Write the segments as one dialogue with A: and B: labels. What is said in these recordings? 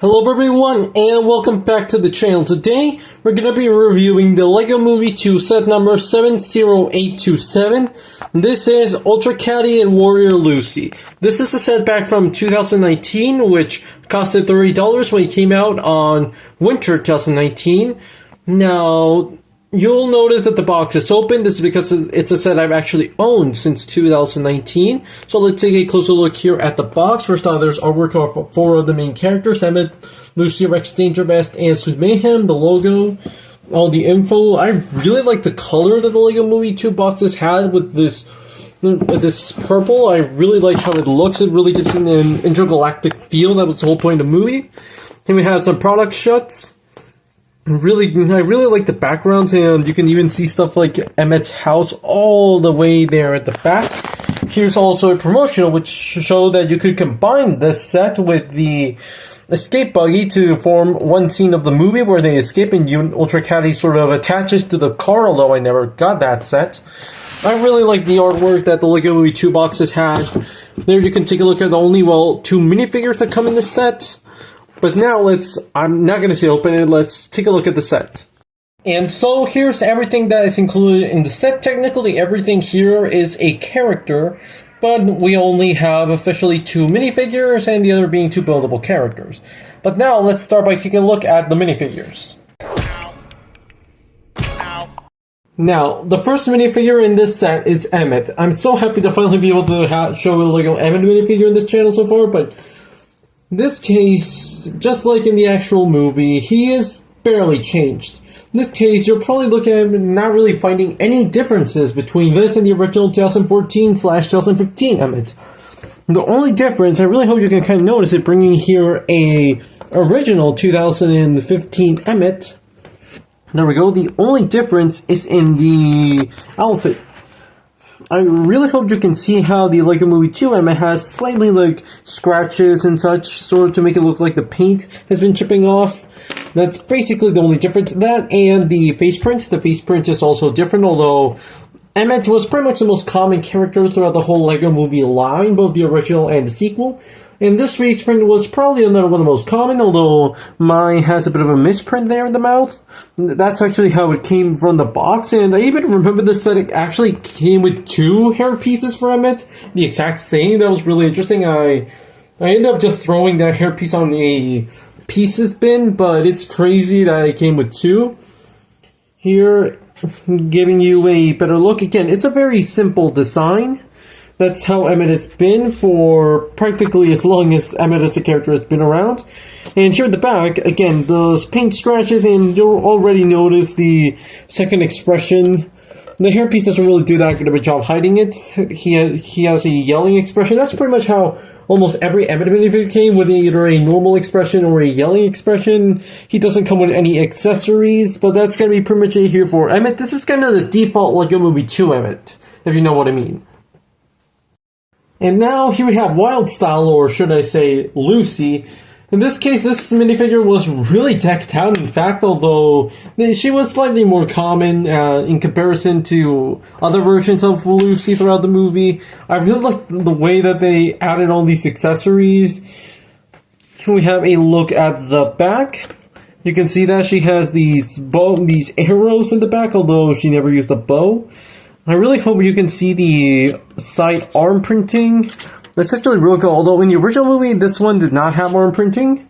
A: Hello everyone, and welcome back to the channel. Today, we're going to be reviewing the LEGO Movie 2 set number 70827. This is Ultrakatty and Warrior Lucy. This is a set back from 2019, which costed $30 when it came out on winter 2019. Now, you'll notice that the box is open. This is because it's a set I've actually owned since 2019. So let's take a closer look here at the box. First off, there's artwork of 4 of the main characters: Emmett, Lucy, Rex, Danger Best, and Sweet Mayhem, the logo, all the info. I really like the color that the LEGO Movie 2 boxes had with this purple. I really like how it looks. It really gives it an intergalactic feel. That was the whole point of the movie. And we have some product shots. I really like the backgrounds, and you can even see stuff like Emmett's house all the way there at the back. Here's also a promotional which showed that you could combine this set with the escape buggy to form one scene of the movie where they escape and Ultrakatty sort of attaches to the car, although I never got that set. I really like the artwork that the LEGO Movie 2 boxes had. There you can take a look at the only, 2 minifigures that come in this set. But now I'm not going to say open it, let's take a look at the set. And so here's everything that is included in the set. Technically everything here is a character, but we only have officially 2 minifigures and the other being 2 buildable characters. But now let's start by taking a look at the minifigures. Now, the first minifigure in this set is Emmett. I'm so happy to finally be able to show a LEGO Emmett minifigure in this channel so far, but in this case, just like in the actual movie, he is barely changed. In this case, you're probably looking at him and not really finding any differences between this and the original 2014/2015 Emmett. The only difference, I really hope you can kind of notice it, bringing here a original 2015 Emmett. There we go. The only difference is in the outfit. I really hope you can see how the LEGO Movie 2 Emmett has slightly scratches and such, sort of to make it look like the paint has been chipping off. That's basically the only difference. That and the face print. The face print is also different, although Emmett was pretty much the most common character throughout the whole LEGO Movie line, both the original and the sequel. And this face print was probably another one of the most common, although mine has a bit of a misprint there in the mouth. That's actually how it came from the box, and I even remember this set, it actually came with 2 hair pieces for Emmett, the exact same. That was really interesting. I ended up just throwing that hair piece on a pieces bin, but it's crazy that it came with 2. Here, giving you a better look. Again, it's a very simple design. That's how Emmett has been for practically as long as Emmett as a character has been around. And here at the back, again, those paint scratches, and you'll already notice the second expression. The hairpiece doesn't really do that good of a job hiding it. He has a yelling expression. That's pretty much how almost every Emmett minifigure came, with either a normal expression or a yelling expression. He doesn't come with any accessories, but that's going to be pretty much it here for Emmett. This is kind of the default LEGO Movie 2 Emmett, if you know what I mean. And now here we have Wild Style, or should I say Lucy. In this case, this minifigure was really decked out, in fact, although she was slightly more common in comparison to other versions of Lucy throughout the movie. I really liked the way that they added all these accessories. Here we have a look at the back. You can see that she has these arrows in the back, although she never used a bow. I really hope you can see the side arm printing. That's actually real good, although in the original movie, this one did not have arm printing.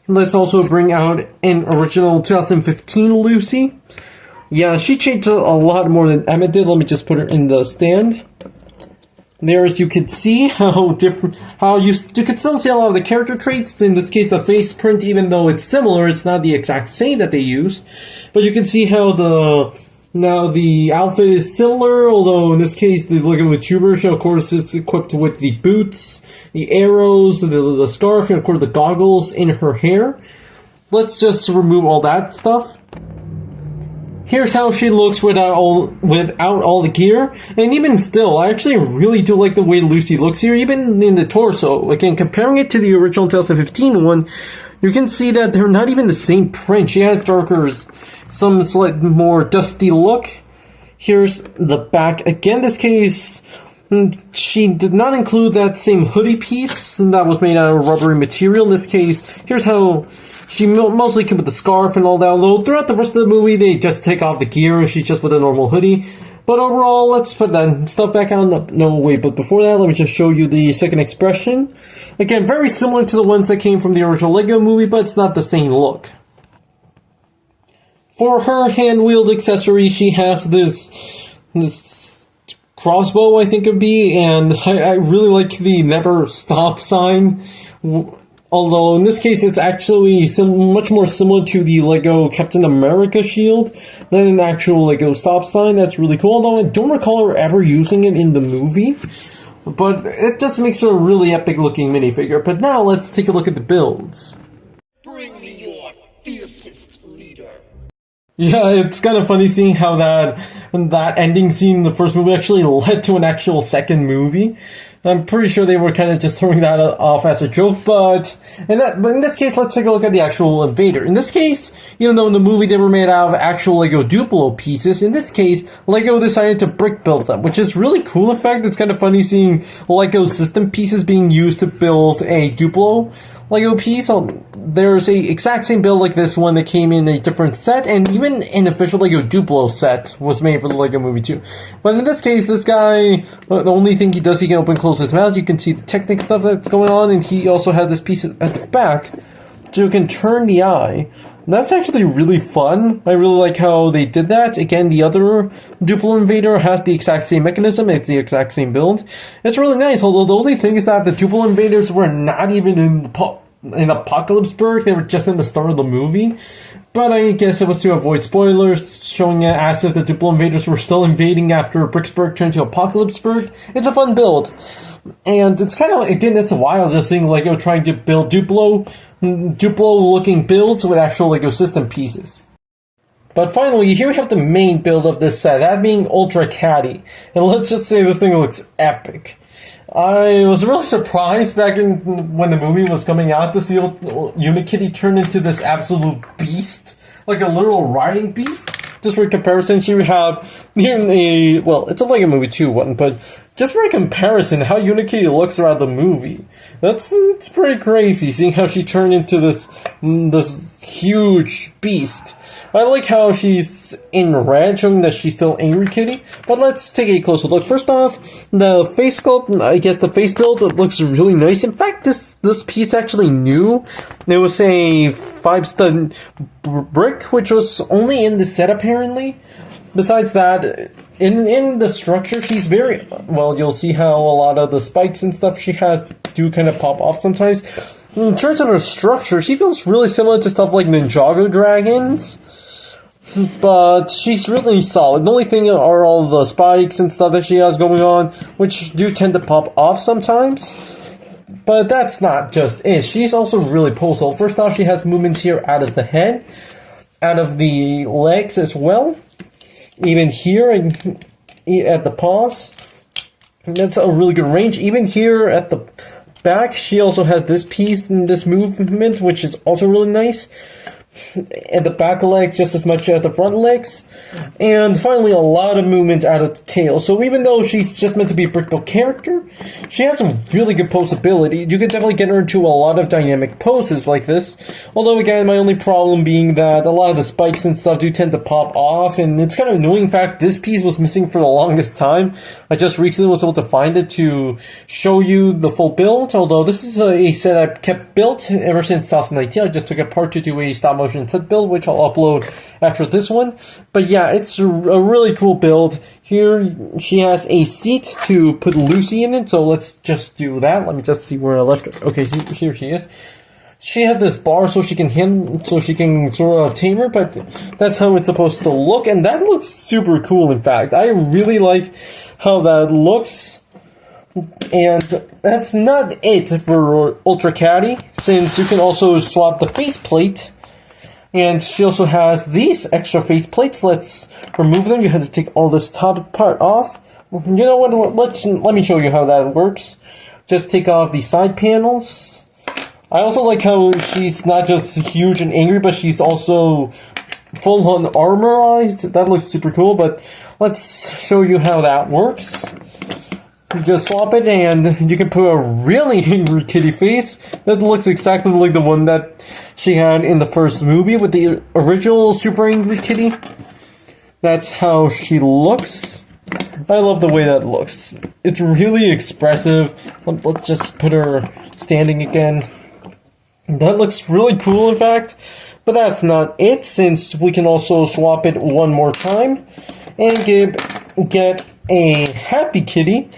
A: Let's also bring out an original 2015 Lucy. Yeah, she changed a lot more than Emmett did. Let me just put her in the stand. There, as you can see how you can still see a lot of the character traits. In this case, the face print, even though it's similar, it's not the exact same that they used. But you can see how the outfit is similar, although in this case, the LEGO Movie 2 version, of course, it's equipped with the boots, the arrows, the scarf, and of course the goggles in her hair. Let's just remove all that stuff. Here's how she looks without all the gear, and even still, I actually really do like the way Lucy looks here, even in the torso. Again, comparing it to the original 2015 one, you can see that they're not even the same print. She has some slight more dusty look. Here's the back. Again, this case, She did not include that same hoodie piece that was made out of rubbery material. In this case, here's how she mostly came with the scarf and all that. Although throughout the rest of the movie, they just take off the gear and she's just with a normal hoodie. But overall, let's put that stuff back on. No, wait, but before that, let me just show you the second expression. Again, very similar to the ones that came from the original Lego movie, but it's not the same look. For her hand-wheeled accessory, she has this crossbow, I think it would be, and I really like the never stop sign. Although in this case, it's actually much more similar to the Lego Captain America shield than an actual Lego stop sign. That's really cool. Although I don't recall her ever using it in the movie, but it just makes her a really epic-looking minifigure. But now let's take a look at the builds.
B: Bring me your fiercest leader.
A: Yeah, it's kind of funny seeing how that ending scene in the first movie actually led to an actual second movie. I'm pretty sure they were kind of just throwing that off as a joke, but in this case, let's take a look at the actual invader. In this case, even though in the movie they were made out of actual Lego Duplo pieces, in this case, Lego decided to brick build them, which is really cool. In fact, it's kind of funny seeing Lego system pieces being used to build a Duplo Lego piece. There's a exact same build like this one that came in a different set, and even an official Lego Duplo set was made for the Lego movie too. But in this case, this guy, the only thing he does, he can open and close his mouth. You can see the Technic stuff that's going on, and he also has this piece at the back, so you can turn the eye. That's actually really fun. I really like how they did that. Again, the other Duplo Invader has the exact same mechanism. It's the exact same build. It's really nice, although the only thing is that the Duplo Invaders were not even in Apocalypseburg. They were just in the start of the movie. But I guess it was to avoid spoilers, showing it as if the Duplo Invaders were still invading after Bricksburg turned to Apocalypseburg. It's a fun build. And it's kind of, again, it's wild just seeing Lego trying to build Duplo-looking builds with actual Lego system pieces. But finally, here we have the main build of this set, that being Ultrakatty. And let's just say this thing looks epic. I was really surprised back when the movie was coming out to see Unikitty turn into this absolute beast, like a literal riding beast. Just for comparison, here we have it's a Lego Movie 2 one, but just for a comparison, how Unikitty looks throughout the movie. It's pretty crazy seeing how she turned into this huge beast. I like how she's in red, showing that she's still Angry Kitty. But let's take a closer look. First off, the face sculpt, I guess the face build, it looks really nice. In fact, this piece actually new. It was a 5-stud brick, which was only in the set apparently. Besides that, in the structure, she's very, well, you'll see how a lot of the spikes and stuff she has do kind of pop off sometimes. In terms of her structure, she feels really similar to stuff like Ninjago dragons. But she's really solid. The only thing are all the spikes and stuff that she has going on, which do tend to pop off sometimes. But that's not just it. She's also really posable. First off, she has movements here out of the head, out of the legs as well. Even here at the paws. That's a really good range. Even here at the back, she also has this piece and this movement, which is also really nice. At the back legs just as much as the front legs. And finally, a lot of movement out of the tail. So even though she's just meant to be a brick build character, she has some really good posability. You could definitely get her into a lot of dynamic poses like this. Although again, my only problem being that a lot of the spikes and stuff do tend to pop off, and it's kind of annoying. In fact, this piece was missing for the longest time. I just recently was able to find it to show you the full build. Although this is a set I've kept built ever since 2019. I just took it apart to do a stop motion set build, which I'll upload after this one. But yeah, it's a really cool build. Here she has a seat to put Lucy in it, so let's just do that. Let me just see where I left her. Okay, here she is. She had this bar so she can sort of tame her, but that's how it's supposed to look, and that looks super cool. In fact, I really like how that looks. And that's not it for Ultrakatty, since you can also swap the faceplate. And she also has these extra face plates. Let's remove them. You have to take all this top part off. You know what? Let me show you how that works. Just take off the side panels. I also like how she's not just huge and angry, but she's also full-on armorized. That looks super cool, but let's show you how that works. You just swap it and you can put a really angry kitty face that looks exactly like the one that she had in the first movie with the original super angry kitty. That's how she looks. I love the way that looks. It's really expressive. Let's just put her standing again. That looks really cool, in fact. But that's not it, since we can also swap it one more time and get a happy kitty.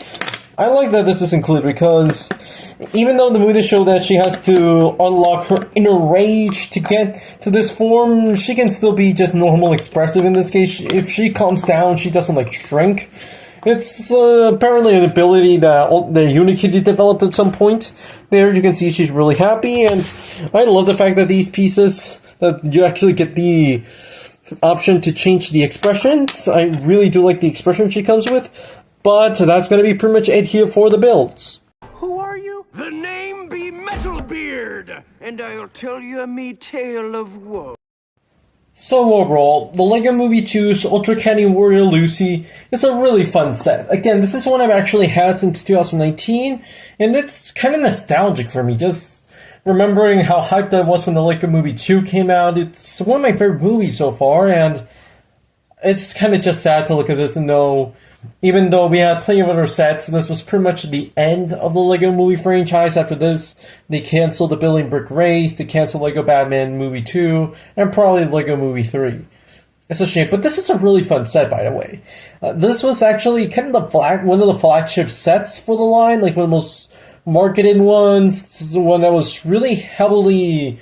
A: I like that this is included because even though the movie show that she has to unlock her inner rage to get to this form, she can still be just normal expressive in this case. If she calms down, she doesn't like shrink. It's apparently an ability that the Unikitty developed at some point. There you can see she's really happy, and I love the fact that these pieces, that you actually get the option to change the expressions. I really do like the expression she comes with, but that's going to be pretty much it here for the builds.
B: Who are you? The name be Metalbeard, and I'll tell you me tale of woe.
A: So overall, the LEGO Movie 2's Ultrakatty Warrior Lucy is a really fun set. Again, this is one I've actually had since 2019, and it's kind of nostalgic for me, just remembering how hyped I was when the LEGO Movie 2 came out. It's one of my favorite movies so far, and it's kind of just sad to look at this and know, even though we had plenty of other sets, this was pretty much the end of the LEGO Movie franchise. After this, they canceled the Building Brick Race, they canceled LEGO Batman Movie 2, and probably LEGO Movie 3. It's a shame, but this is a really fun set, by the way. This was actually kind of one of the flagship sets for the line, like one of the most marketed ones. This is the one that was really heavily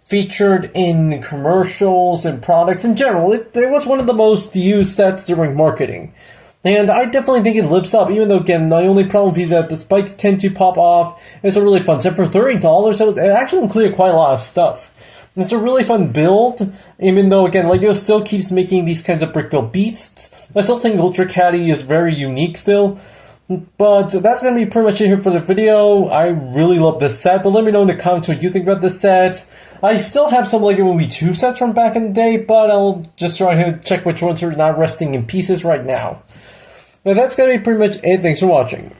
A: featured in commercials and products in general. It was one of the most used sets during marketing. And I definitely think it lives up, even though, again, my only problem would be that the spikes tend to pop off. It's a really fun set. For $30, it actually included quite a lot of stuff. It's a really fun build, even though, again, LEGO still keeps making these kinds of brick-built beasts. I still think Ultrakatty is very unique still. But that's going to be pretty much it here for the video. I really love this set, but let me know in the comments what you think about this set. I still have some LEGO Movie 2 sets from back in the day, but I'll just try to check which ones are not resting in pieces right now. But that's going to be pretty much it. Thanks for watching.